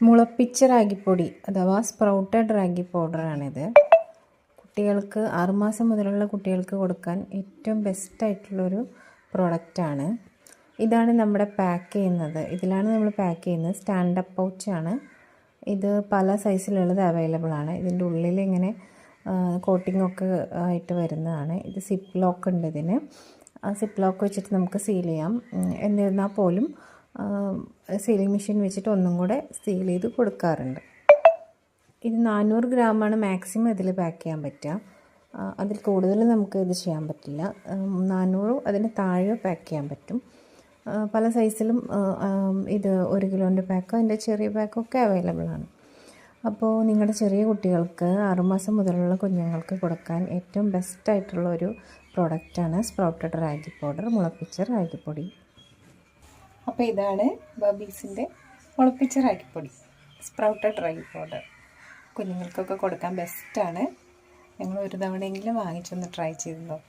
മുളപ്പിച്ച റാഗിപ്പൊടി അഥവാ സ്പ്രൗട്ടഡ് റാഗി പൗഡറാണിത്. കുട്ടികൾക്ക് 6 മാസം മുതലുള്ള കുട്ടികൾക്ക് കൊടുക്കാൻ ഏറ്റവും ബെസ്റ്റായിട്ടുള്ളൊരു പ്രോഡക്റ്റാണ്. ഇതാണ് നമ്മുടെ പാക്ക് ചെയ്യുന്നത്. ഇതിലാണ് നമ്മൾ പാക്ക് ചെയ്യുന്നത്. സ്റ്റാൻഡപ്പ് പൗച്ചാണ് ഇത്. പല സൈസിലുള്ളത് അവൈലബിൾ ആണ്. ഇതിൻ്റെ ഉള്ളിൽ ഇങ്ങനെ കോട്ടിങ്ങൊക്കെ ആയിട്ട് വരുന്നതാണ്. ഇത് സിപ്പ് ലോക്ക് ഉണ്ട് ഇതിന്. സിപ്പ് ലോക്ക് വെച്ചിട്ട് നമുക്ക് സീൽ ചെയ്യാം. എന്നിരുന്നാൽ പോലും സീലിംഗ് മെഷീൻ വെച്ചിട്ട് ഒന്നും കൂടെ സീൽ ചെയ്ത് കൊടുക്കാറുണ്ട്. ഇത് 400 ഗ്രാമാണ് മാക്സിമം ഇതിൽ പാക്ക് ചെയ്യാൻ പറ്റുക. അതിൽ കൂടുതൽ നമുക്ക് ഇത് ചെയ്യാൻ പറ്റില്ല. 400 അതിന് താഴെ പാക്ക് ചെയ്യാൻ പറ്റും. പല സൈസിലും ഇത് 1 കിലോൻ്റെ പാക്ക്, അതിൻ്റെ ചെറിയ പാക്കൊക്കെ അവൈലബിൾ ആണ്. അപ്പോൾ നിങ്ങളുടെ ചെറിയ കുട്ടികൾക്ക് 6 മാസം മുതലുള്ള കുഞ്ഞുങ്ങൾക്ക് കൊടുക്കാൻ ഏറ്റവും ബെസ്റ്റായിട്ടുള്ള ഒരു പ്രോഡക്റ്റാണ് സ്പ്രൗട്ടഡ് റാഗി പൗഡർ, മുളപ്പിച്ച റാഗിപ്പൊടി. അപ്പോൾ ഇതാണ് ബബീസിൻ്റെ മുളപ്പിച്ച റാഗിപ്പൊടി, സ്പ്രൗട്ടഡ് റാഗി പൗഡർ. കുഞ്ഞുങ്ങൾക്കൊക്കെ കൊടുക്കാൻ ബെസ്റ്റാണ്. നിങ്ങൾ ഒരു തവണയെങ്കിലും വാങ്ങിച്ചൊന്ന് ട്രൈ ചെയ്ത് നോക്കും.